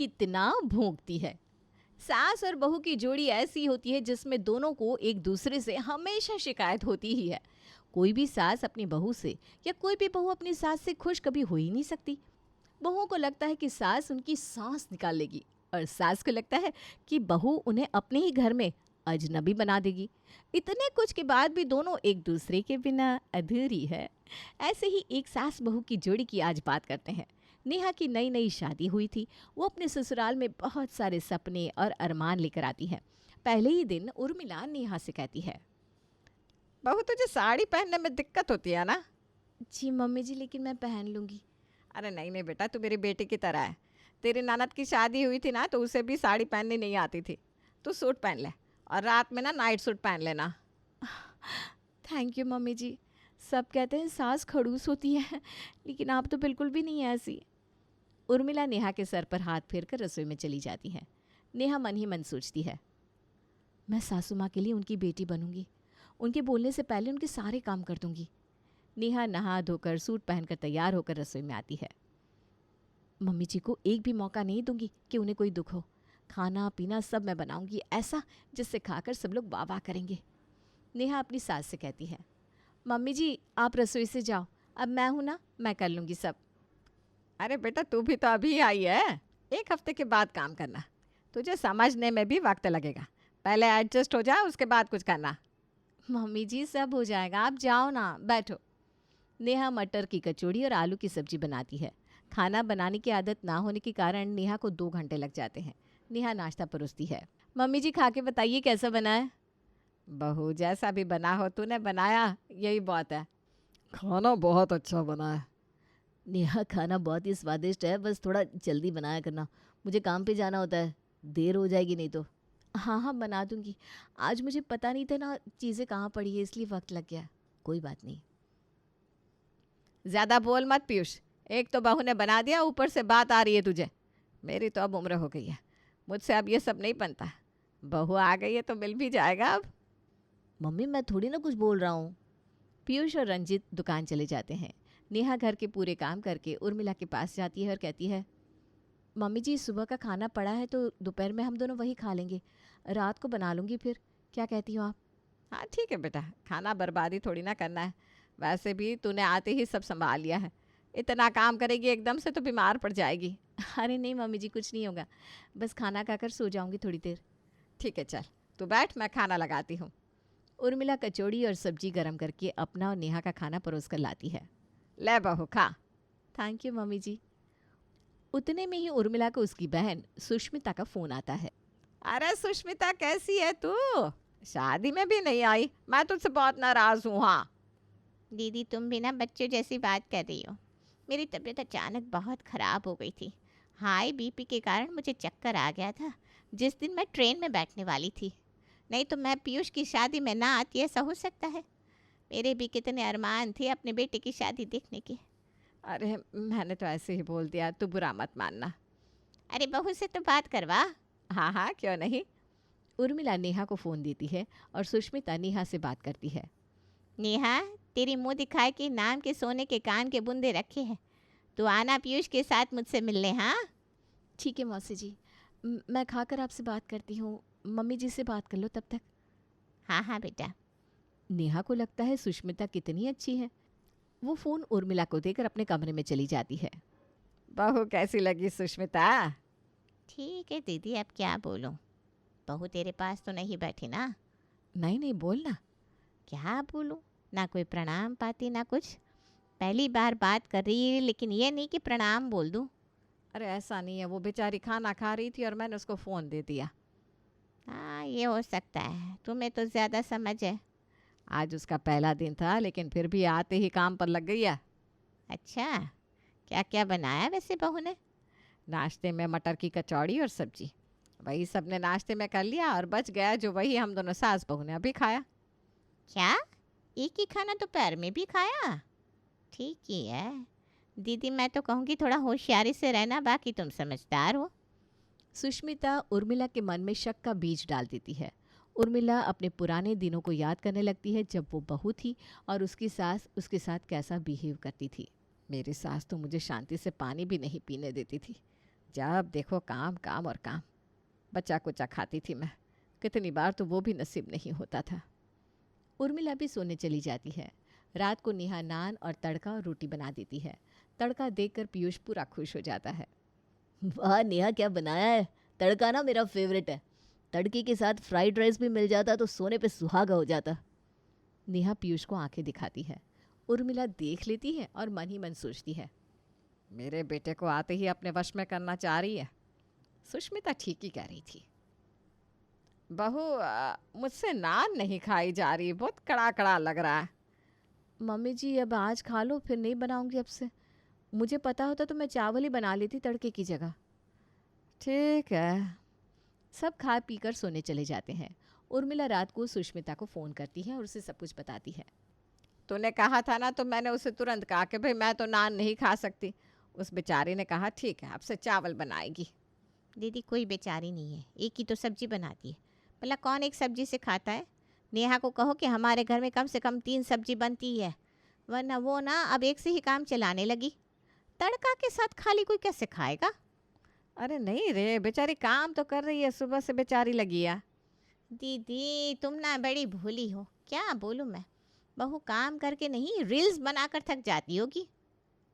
कितना भौंकती है। सास और बहू की जोड़ी ऐसी होती है जिसमें दोनों को एक दूसरे से हमेशा शिकायत होती ही है। कोई भी सास अपनी बहू से या कोई भी बहू अपनी सास से खुश कभी हो ही नहीं सकती। बहुओं को लगता है कि सास उनकी सांस निकाल लेगी और सास को लगता है कि बहू उन्हें अपने ही घर में अजनबी बना देगी। इतने कुछ के बाद भी दोनों एक दूसरे के बिना अधूरी है। ऐसे ही एक सास बहू की जोड़ी की आज बात करते हैं। नेहा की नई नई शादी हुई थी। वो अपने ससुराल में बहुत सारे सपने और अरमान लेकर आती है। पहले ही दिन उर्मिला नेहा से कहती है, बहू तुझे साड़ी पहनने में दिक्कत होती है ना? जी मम्मी जी, लेकिन मैं पहन लूँगी। अरे नहीं नहीं बेटा, तू मेरी बेटी की तरह है। तेरी ननद की शादी हुई थी ना, तो उसे भी साड़ी पहननी नहीं आती थी। तू सूट पहन ले और रात में ना नाइट सूट पहन लेना। थैंक यू मम्मी जी। सब कहते हैं सास खड़ूस होती है, लेकिन आप तो बिल्कुल भी नहीं है ऐसी। उर्मिला नेहा के सर पर हाथ फेरकर रसोई में चली जाती है। नेहा मन ही मन सोचती है, मैं सासू माँ के लिए उनकी बेटी बनूंगी। उनके बोलने से पहले उनके सारे काम कर दूंगी। नेहा नहा धोकर सूट पहनकर तैयार होकर रसोई में आती है। मम्मी जी को एक भी मौका नहीं दूंगी कि उन्हें कोई दुख हो। खाना पीना सब मैं बनाऊंगी, ऐसा जिससे खाकर सब लोग वाह वाह करेंगे। नेहा अपनी सास से कहती है, मम्मी जी आप रसोई से जाओ, अब मैं हूं ना, मैं कर लूंगी सब। अरे बेटा, तू भी तो अभी आई है। एक हफ्ते के बाद काम करना, तुझे समझने में भी वक्त लगेगा। पहले एडजस्ट हो जा, उसके बाद कुछ करना। मम्मी जी सब हो जाएगा, आप जाओ ना, बैठो। नेहा मटर की कचौड़ी और आलू की सब्जी बनाती है। खाना बनाने की आदत ना होने के कारण नेहा को 2 घंटे लग जाते हैं। नेहा नाश्ता परोसती है। मम्मी जी खा के बताइए कैसा बना है। बहू जैसा भी बना हो, तूने बनाया यही बहुत है। खाना बहुत अच्छा बना है। नेहा खाना बहुत ही स्वादिष्ट है, बस थोड़ा जल्दी बनाया करना, मुझे काम पे जाना होता है, देर हो जाएगी नहीं तो। हाँ हाँ बना दूंगी। आज मुझे पता नहीं था ना चीज़ें कहाँ पड़ी है, इसलिए वक्त लग गया। कोई बात नहीं। ज़्यादा बोल मत पीयूष। एक तो बहू ने बना दिया, ऊपर से बात आ रही है तुझे। मेरी तो अब उम्र हो गई है, मुझसे अब ये सब नहीं बनता। बहू आ गई है तो मिल भी जाएगा अब। मम्मी मैं थोड़ी ना कुछ बोल रहा हूँ। पीयूष और रंजित दुकान चले जाते हैं। नेहा घर के पूरे काम करके उर्मिला के पास जाती है और कहती है, मम्मी जी सुबह का खाना पड़ा है तो दोपहर में हम दोनों वही खा लेंगे, रात को बना लूँगी फिर, क्या कहती हो आप। हाँ ठीक है बेटा, खाना बर्बादी थोड़ी ना करना है। वैसे भी तूने आते ही सब संभाल लिया है। इतना काम करेगी एकदम से तो बीमार पड़ जाएगी। अरे नहीं मम्मी जी कुछ नहीं होगा, बस खाना खाकर सो जाऊंगी थोड़ी देर। ठीक है चल, तू बैठ, मैं खाना लगाती हूँ। उर्मिला कचौड़ी और सब्जी गर्म करके अपना और नेहा का खाना परोस कर लाती है। ले बहू खा। थैंक यू मम्मी जी। उतने में ही उर्मिला को उसकी बहन सुष्मिता का फ़ोन आता है। अरे सुष्मिता, कैसी है तू? शादी में भी नहीं आई, मैं तुझसे बहुत नाराज़ हूँ। हाँ दीदी, तुम भी ना बच्चों जैसी बात कर रही हो। मेरी तबीयत अचानक बहुत ख़राब हो गई थी। हाई बीपी के कारण मुझे चक्कर आ गया था जिस दिन मैं ट्रेन में बैठने वाली थी। नहीं तो मैं पीयूष की शादी में ना आती, ऐसा हो सकता है? मेरे भी कितने अरमान थे अपने बेटे की शादी देखने के। अरे मैंने तो ऐसे ही बोल दिया, तू बुरा मत मानना। अरे बहू से तो बात करवा। हाँ हाँ क्यों नहीं। उर्मिला नेहा को फ़ोन देती है और सुष्मिता नेहा से बात करती है। नेहा, तेरी मुंह दिखाए कि नाम के सोने के कान के बुंदे रखे हैं। तो आना पीयूष के साथ मुझसे मिलने। हाँ ठीक है मौसी जी, मैं खाकर आपसे बात करती हूँ, मम्मी जी से बात कर लो तब तक। हाँ हाँ बेटा। नेहा को लगता है सुष्मिता कितनी अच्छी है। वो फ़ोन उर्मिला को देकर अपने कमरे में चली जाती है। बहू कैसी लगी सुष्मिता? ठीक है दीदी, अब क्या बोलूँ। बहू तेरे पास तो नहीं बैठी ना। नहीं नहीं बोलना। क्या बोलूँ, ना कोई प्रणाम पाती ना कुछ। पहली बार बात कर रही है, लेकिन ये नहीं कि प्रणाम बोल दूँ। अरे ऐसा नहीं है, वो बेचारी खाना खा रही थी और मैंने उसको फ़ोन दे दिया। हाँ ये हो सकता है, तुम्हें तो ज़्यादा समझ है। आज उसका पहला दिन था, लेकिन फिर भी आते ही काम पर लग गई है। अच्छा, क्या क्या बनाया वैसे बहू ने? नाश्ते में मटर की कचौड़ी और सब्जी, वही सबने नाश्ते में कर लिया और बच गया जो वही हम दोनों सास बहू ने अभी खाया। क्या, एक ही खाना दोपहर में भी खाया? ठीक ही है दीदी, मैं तो कहूँगी थोड़ा होशियारी से रहना, बाकी तुम समझदार हो। सुष्मिता उर्मिला के मन में शक का बीज डाल देती है। उर्मिला अपने पुराने दिनों को याद करने लगती है जब वो बहू थी और उसकी सास उसके साथ कैसा बिहेव करती थी। मेरी सास तो मुझे शांति से पानी भी नहीं पीने देती थी। जब देखो काम काम और काम। बच्चा कुचा खाती थी मैं, कितनी बार तो वो भी नसीब नहीं होता था। उर्मिला भी सोने चली जाती है। रात को नेहा नान और तड़का और रोटी बना देती है। तड़का देखकर पीयूष पूरा खुश हो जाता है। वाह नेहा, क्या बनाया है। तड़का ना मेरा फेवरेट है। तड़के के साथ फ्राइड राइस भी मिल जाता तो सोने पे सुहागा हो जाता। नेहा पीयूष को आंखें दिखाती है। उर्मिला देख लेती है और मन ही मन सोचती है, मेरे बेटे को आते ही अपने वश में करना चाह रही है। सुष्मिता ठीक ही कह रही थी। बहू, मुझसे नान नहीं खाई जा रही, बहुत कड़ा कड़ा लग रहा है। मम्मी जी अब आज खा लो, फिर नहीं बनाऊंगी अब से। मुझे पता होता तो मैं चावल ही बना लेती तड़के की जगह। ठीक है। सब खा पी कर सोने चले जाते हैं। उर्मिला रात को सुष्मिता को फ़ोन करती है और उसे सब कुछ बताती है। तूने कहा था ना, तो मैंने उसे तुरंत कहा कि भाई मैं तो नान नहीं खा सकती। उस बेचारी ने कहा ठीक है, अब से चावल बनाएगी। दीदी कोई बेचारी नहीं है, एक ही तो सब्जी बनाती है। भला कौन एक सब्जी से खाता है। नेहा को कहो कि हमारे घर में कम से कम 3 सब्जी बनती है, वरना वो ना अब एक से ही काम चलाने लगी। तड़का के साथ खाली कोई कैसे खाएगा। अरे नहीं रे, बेचारी काम तो कर रही है, सुबह से बेचारी लगी है। दीदी तुम ना बड़ी भोली हो, क्या बोलूँ मैं। बहू काम करके नहीं, रील्स बनाकर थक जाती होगी।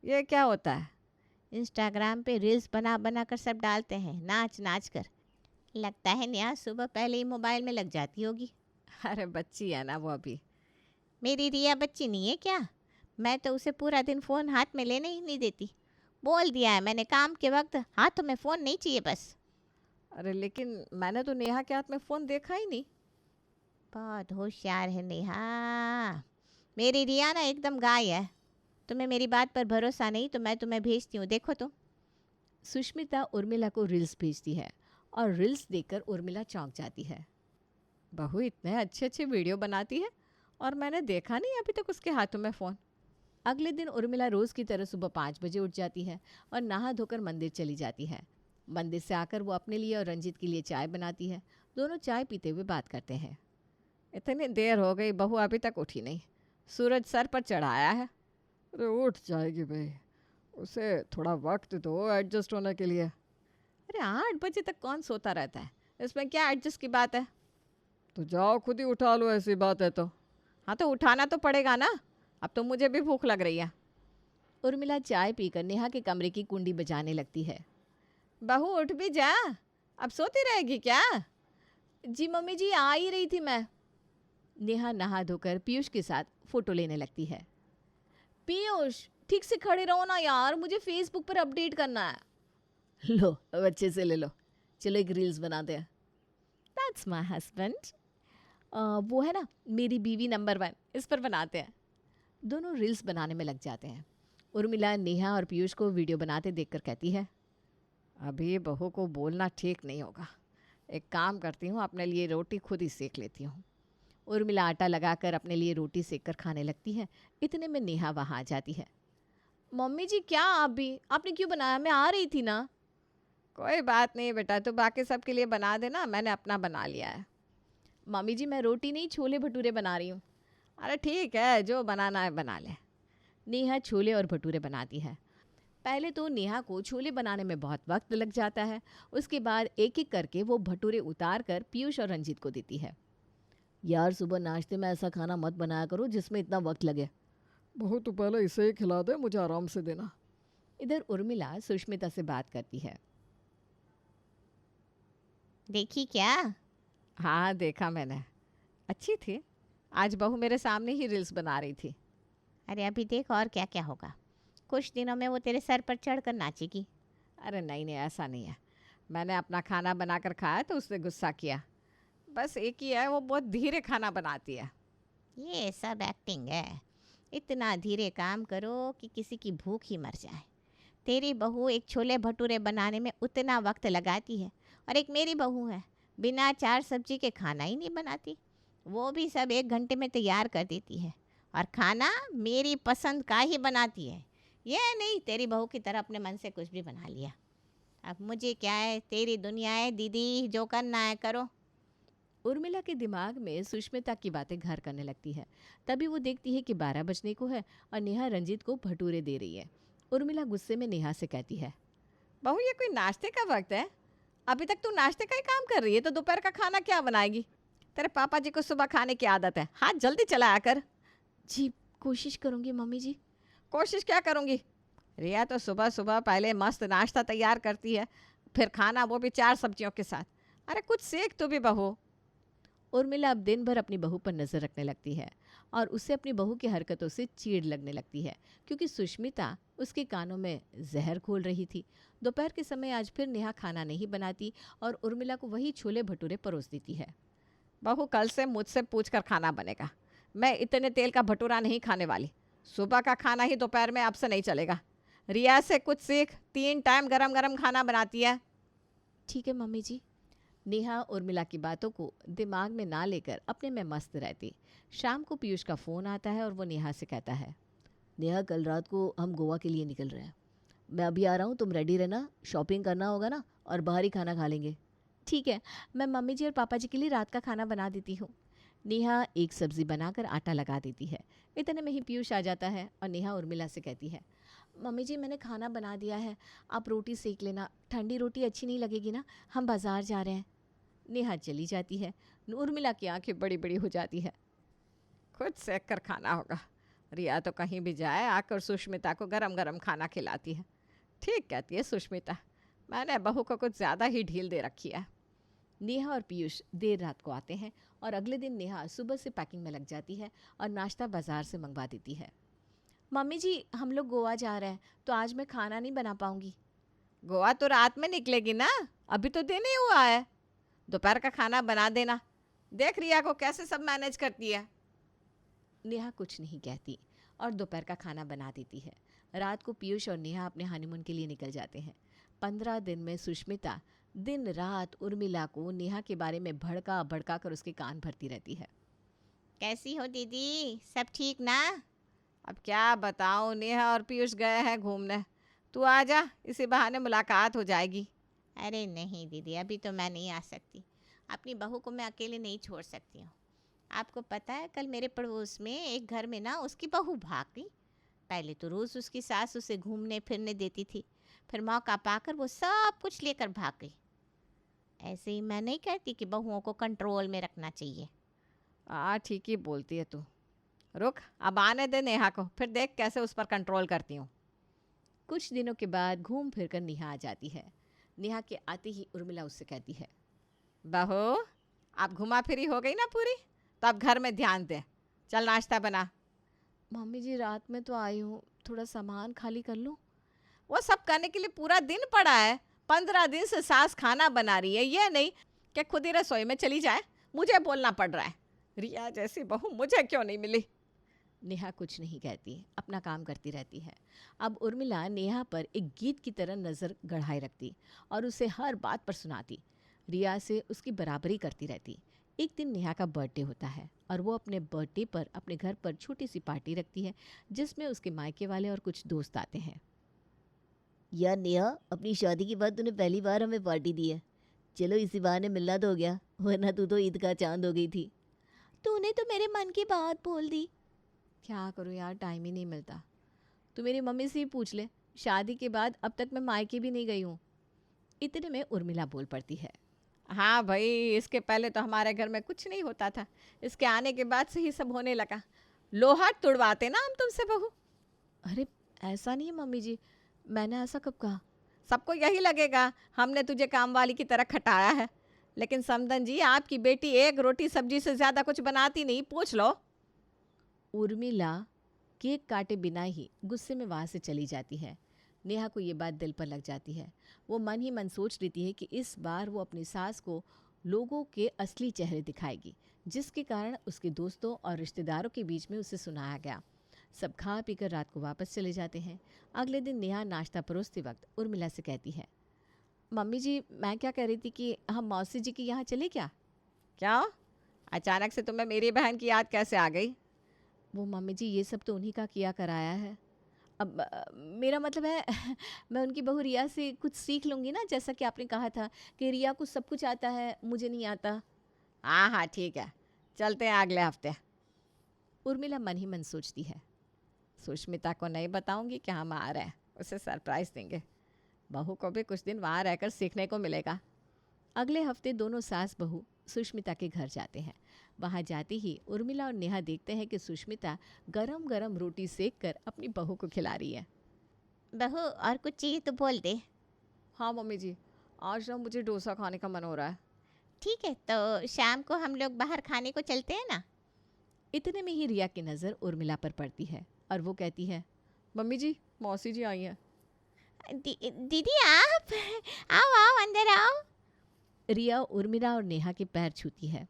ये क्या होता है? इंस्टाग्राम पे रील्स बना बना कर सब डालते हैं, नाच नाच कर। लगता है नेहा सुबह पहले ही मोबाइल में लग जाती होगी। अरे बच्ची है ना वो अभी। मेरी रिया बच्ची नहीं है क्या। मैं तो उसे पूरा दिन फ़ोन हाथ में लेने ही नहीं देती। बोल दिया है मैंने, काम के वक्त हाथों में फ़ोन नहीं चाहिए बस। अरे लेकिन मैंने तो नेहा के हाथ में फ़ोन देखा ही नहीं। बहुत होशियार है नेहा। मेरी रिया ना एकदम गाय है। तुम्हें मेरी बात पर भरोसा नहीं तो मैं तुम्हें भेजती हूँ, देखो तुम। सुष्मिता उर्मिला को रील्स भेजती है और रील्स देखकर उर्मिला चौंक जाती है। बहू इतने अच्छे अच्छे वीडियो बनाती है और मैंने देखा नहीं अभी तक उसके हाथों में फ़ोन। अगले दिन उर्मिला रोज़ की तरह सुबह 5 बजे उठ जाती है और नहा धोकर मंदिर चली जाती है। मंदिर से आकर वो अपने लिए और रंजीत के लिए चाय बनाती है। दोनों चाय पीते हुए बात करते हैं। इतनी देर हो गई, बहू अभी तक उठी नहीं। सूरज सर पर चढ़ाया है। अरे उठ जाएगी भाई, उसे थोड़ा वक्त दो एडजस्ट होने के लिए। अरे 8 बजे तक कौन सोता रहता है, इसमें क्या एडजस्ट की बात है। तो जाओ खुद ही उठा लो, ऐसी बात है तो। हाँ तो उठाना तो पड़ेगा ना, अब तो मुझे भी भूख लग रही है। उर्मिला चाय पीकर नेहा के कमरे की कुंडी बजाने लगती है। बहू उठ भी जा, अब सोती रहेगी क्या। जी मम्मी जी, आ ही रही थी मैं। नेहा नहा धोकर पीयूष के साथ फ़ोटो लेने लगती है। पीयूष ठीक से खड़े रहो ना यार, मुझे फेसबुक पर अपडेट करना है। लो अब अच्छे से ले लो, चलो एक रील्स बनाते हैं। That's my husband. वो है ना मेरी बीवी नंबर 1, इस पर बनाते हैं। दोनों रील्स बनाने में लग जाते हैं। उर्मिला नेहा और पीयूष को वीडियो बनाते देखकर कहती है, अभी बहू को बोलना ठीक नहीं होगा। एक काम करती हूँ, अपने लिए रोटी खुद ही सेक लेती हूँ। उर्मिला आटा लगाकर अपने लिए रोटी सेक कर खाने लगती है। इतने में नेहा वहाँ आ जाती है। मम्मी जी क्या आप भी, आपने क्यों बनाया, मैं आ रही थी ना। कोई बात नहीं बेटा, तो बाकी सब के लिए बना देना, मैंने अपना बना लिया है। मम्मी जी मैं रोटी नहीं छोले भटूरे बना रही हूँ। अरे ठीक है, जो बनाना है बना ले। नेहा छोले और भटूरे बनाती है। पहले तो नेहा को छोले बनाने में बहुत वक्त लग जाता है। उसके बाद एक एक करके वो भटूरे उतार कर पीयूष और रंजीत को देती है। यार सुबह नाश्ते में ऐसा खाना मत बनाया करो जिसमें इतना वक्त लगे। बहू तो पहले इसे ही खिला दे, मुझे आराम से देना। इधर उर्मिला सुष्मिता से बात करती है। देखी क्या। हाँ देखा मैंने, अच्छी थी। आज बहू मेरे सामने ही रील्स बना रही थी। अरे अभी देख और क्या क्या होगा। कुछ दिनों में वो तेरे सर पर चढ़कर नाचेगी। अरे नहीं नहीं, ऐसा नहीं है। मैंने अपना खाना बनाकर खाया तो उसने गुस्सा किया। बस एक ही है, वो बहुत धीरे खाना बनाती है। ये सब एक्टिंग है। इतना धीरे काम करो कि किसी की भूख ही मर जाए। तेरी बहू एक छोले भटूरे बनाने में उतना वक्त लगाती है, और एक मेरी बहू है बिना 4 सब्जी के खाना ही नहीं बनाती। वो भी सब 1 घंटे में तैयार कर देती है, और खाना मेरी पसंद का ही बनाती है। ये नहीं तेरी बहू की तरह अपने मन से कुछ भी बना लिया। अब मुझे क्या है, तेरी दुनिया है दीदी, जो करना है करो। उर्मिला के दिमाग में सुष्मिता की बातें घर करने लगती है। तभी वो देखती है कि 12 बजने को है और नेहा रंजीत को भटूरे दे रही है। उर्मिला गुस्से में नेहा से कहती है, बहू ये कोई नाश्ते का वक्त है? अभी तक तू नाश्ते का ही काम कर रही है, तो दोपहर का खाना क्या बनाएगी? तेरे पापा जी को सुबह खाने की आदत है, हाथ जल्दी चलाया कर। जी कोशिश करूँगी मम्मी जी। कोशिश क्या करूँगी? रिया तो सुबह सुबह पहले मस्त नाश्ता तैयार करती है, फिर खाना, वो भी 4 सब्जियों के साथ। अरे कुछ सीख तू भी बहू। उर्मिला अब दिन भर अपनी बहू पर नज़र रखने लगती है और उसे अपनी बहू की हरकतों से चीड़ लगने लगती है, क्योंकि सुष्मिता उसके कानों में जहर घोल रही थी। दोपहर के समय आज फिर नेहा खाना नहीं बनाती और उर्मिला को वही छोले भटूरे परोस देती है। बहू कल से मुझसे पूछ कर खाना बनेगा, मैं इतने तेल का भटूरा नहीं खाने वाली। सुबह का खाना ही दोपहर में अब से नहीं चलेगा। रिया से कुछ सीख, 3 टाइम गरम गरम खाना बनाती है। ठीक है मम्मी जी। नेहा उर्मिला की बातों को दिमाग में ना लेकर अपने में मस्त रहती। शाम को पीयूष का फ़ोन आता है और वो नेहा से कहता है, नेहा कल रात को हम गोवा के लिए निकल रहे हैं। मैं अभी आ रहा हूँ, तुम रेडी रहना, शॉपिंग करना होगा ना, और बाहर ही खाना खा लेंगे। ठीक है, मैं मम्मी जी और पापा जी के लिए रात का खाना बना देती हूँ। नेहा एक सब्ज़ी बनाकर आटा लगा देती है। इतने में ही पीयूष आ जाता है और नेहा उर्मिला से कहती है, मम्मी जी मैंने खाना बना दिया है, आप रोटी सेक लेना। ठंडी रोटी अच्छी नहीं लगेगी ना, हम बाज़ार जा रहे हैं। नेहा चली जाती है। उर्मिला की आंखें बड़ी बड़ी हो जाती है। खुद सेक कर खाना होगा। रिया तो कहीं भी जाए आकर सुष्मिता को गरम गरम खाना खिलाती है। ठीक कहती है सुष्मिता, मैंने बहू को कुछ ज़्यादा ही ढील दे रखी है। नेहा और पीयूष देर रात को आते हैं और अगले दिन नेहा सुबह से पैकिंग में लग जाती है और नाश्ता बाज़ार से मंगवा देती है। मम्मी जी हम लोग गोवा जा रहे हैं, तो आज मैं खाना नहीं बना पाऊंगी। गोवा तो रात में निकलेगी ना, अभी तो दिन ही हुआ है। दोपहर का खाना बना देना। देख रिया को कैसे सब मैनेज करती है। नेहा कुछ नहीं कहती और दोपहर का खाना बना देती है। रात को पीयूष और नेहा अपने हनीमून के लिए निकल जाते हैं। 15 दिन में सुष्मिता दिन रात उर्मिला को नेहा के बारे में भड़का भड़का कर उसके कान भरती रहती है। कैसी हो दीदी, सब ठीक ना? अब क्या बताऊँ, नेहा और पीयूष गए हैं घूमने। तू आ जा, इसी बहाने मुलाकात हो जाएगी। अरे नहीं दीदी, अभी तो मैं नहीं आ सकती। अपनी बहू को मैं अकेले नहीं छोड़ सकती हूँ। आपको पता है कल मेरे पड़ोस में एक घर में ना उसकी बहू भाग गई। पहले तो रोज़ उसकी सास उसे घूमने फिरने देती थी, फिर मौका पाकर वो सब कुछ लेकर भाग गई। ऐसे ही मैं नहीं कहती कि बहुओं को कंट्रोल में रखना चाहिए। ठीक ही बोलती है तू। रुक, अब आने दे नेहा को, फिर देख कैसे उस पर कंट्रोल करती हूँ। कुछ दिनों के बाद घूम फिर कर नेहा आ जाती है। नेहा के आते ही उर्मिला उससे कहती है, बहू अब घुमा फिरी हो गई ना पूरी, तो अब घर में ध्यान दे। चल नाश्ता बना। मम्मी जी रात में तो आई हूँ, थोड़ा सामान खाली कर लूँ। वो सब करने के लिए पूरा दिन पड़ा है। 15 दिन से सास खाना बना रही है, ये नहीं कि खुद ही रसोई में चली जाए। मुझे बोलना पड़ रहा है। रिया जैसी बहू मुझे क्यों नहीं मिली। नेहा कुछ नहीं कहती, अपना काम करती रहती है। अब उर्मिला नेहा पर एक गीत की तरह नज़र गढ़ाए रखती और उसे हर बात पर सुनाती। रिया से उसकी बराबरी करती रहती। एक दिन नेहा का बर्थडे होता है और वो अपने बर्थडे पर अपने घर पर छोटी सी पार्टी रखती है, जिसमें उसके मायके वाले और कुछ दोस्त आते हैं। यार नेहा, अपनी शादी के बाद तूने पहली बार हमें पार्टी दी है। चलो इसी बहाने मिलना तो हो गया, वरना तू तो ईद का चांद हो गई थी। तूने तो मेरे मन की बात बोल दी। क्या करूँ यार, टाइम ही नहीं मिलता। तू मेरी मम्मी से ही पूछ ले, शादी के बाद अब तक मैं मायके भी नहीं गई हूँ। इतने में उर्मिला बोल पड़ती है, हाँ भाई, इसके पहले तो हमारे घर में कुछ नहीं होता था। इसके आने के बाद से ही सब होने लगा। लोहा तुड़वाते ना हम तुमसे बहू। अरे ऐसा नहीं है मम्मी जी, मैंने ऐसा कब कहा। सबको यही लगेगा हमने तुझे काम वाली की तरह खटाया है, लेकिन समदन जी आपकी बेटी एक रोटी सब्जी से ज़्यादा कुछ बनाती नहीं, पूछ लो। उर्मिला केक काटे बिना ही गुस्से में वहाँ से चली जाती है। नेहा को ये बात दिल पर लग जाती है। वो मन ही मन सोच लेती है कि इस बार वो अपनी सास को लोगों के असली चेहरे दिखाएगी, जिसके कारण उसके दोस्तों और रिश्तेदारों के बीच में उसे सुनाया गया। सब खा पीकर रात को वापस चले जाते हैं। अगले दिन नेहा नाश्ता परोसते वक्त उर्मिला से कहती है, मम्मी जी मैं क्या कह रही थी कि हम मौसी जी के यहाँ चले क्या। क्या अचानक से तुम्हें मेरी बहन की याद कैसे आ गई। वो मम्मी जी ये सब तो उन्हीं का किया कराया है। अब मेरा मतलब है मैं उनकी बहू रिया से कुछ सीख लूँगी ना, जैसा कि आपने कहा था कि रिया को सब कुछ आता है, मुझे नहीं आता। हाँ हाँ ठीक है, चलते हैं अगले हफ्ते। उर्मिला मन ही मन सोचती है, सुष्मिता को नहीं बताऊंगी कि हम आ रहे हैं, उसे सरप्राइज़ देंगे। बहू को भी कुछ दिन वहाँ रहकर सीखने को मिलेगा। अगले हफ्ते दोनों सास बहू सुष्मिता के घर जाते हैं। वहाँ जाते ही उर्मिला और नेहा देखते हैं कि सुष्मिता गरम गरम रोटी सेक कर अपनी बहू को खिला रही है। बहू और कुछ चाहिए तो बोल दे। हाँ मम्मी जी, आज ना मुझे डोसा खाने का मन हो रहा है। ठीक है, तो शाम को हम लोग बाहर खाने को चलते हैं ना। इतने में ही रिया की नज़र उर्मिला पर पड़ती है और वो कहती है, मम्मी जी, मौसी जी आई हैं। दीदी आप आओ आओ अंदर आओ। रिया उर्मिला और नेहा के पैर छूती है।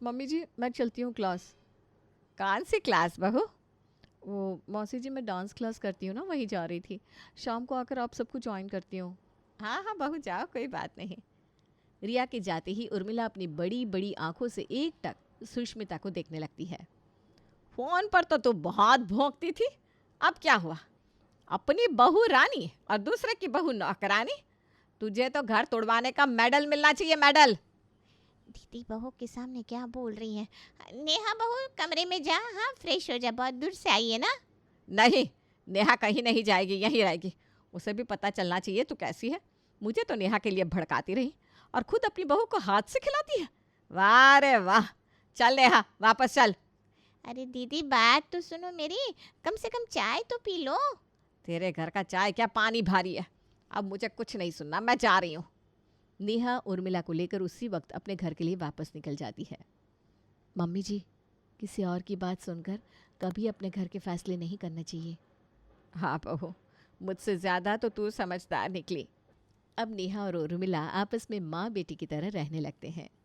मम्मी जी, मैं चलती हूँ क्लास। कौन सी क्लास बहू? वो मौसी जी, मैं डांस क्लास करती हूँ ना, वहीं जा रही थी। शाम को आकर आप सबको ज्वाइन करती हूँ। हाँ हाँ बहू जाओ, कोई बात नहीं। रिया के जाते ही उर्मिला अपनी बड़ी बड़ी आंखों से एकटक सुष्मिता को देखने लगती है। फोन पर तो तू बहुत भौंकती थी, अब क्या हुआ? अपनी बहू रानी और दूसरे की बहू नौकरानी। तुझे तो घर तोड़वाने का मेडल मिलना चाहिए, मेडल। दीदी बहू के सामने क्या बोल रही हैं? नेहा बहू कमरे में जा, हाँ फ्रेश हो जा, बहुत दूर से आई है ना। नहीं, नेहा कहीं नहीं जाएगी, यहीं रहेगी। उसे भी पता चलना चाहिए तू कैसी है। मुझे तो नेहा के लिए भड़काती रही और खुद अपनी बहू को हाथ से खिलाती है। वाह रे वाह। चल नेहा, वापस चल। अरे दीदी बात तो सुनो मेरी, कम से कम चाय तो पी लो। तेरे घर का चाय क्या पानी भारी है। अब मुझे कुछ नहीं सुनना, मैं जा रही हूँ। नेहा उर्मिला को लेकर उसी वक्त अपने घर के लिए वापस निकल जाती है। मम्मी जी, किसी और की बात सुनकर कभी अपने घर के फैसले नहीं करने चाहिए। हाँ बहू, मुझसे ज़्यादा तो तू समझदार निकली। अब नेहा और उर्मिला आपस में माँ बेटी की तरह रहने लगते हैं।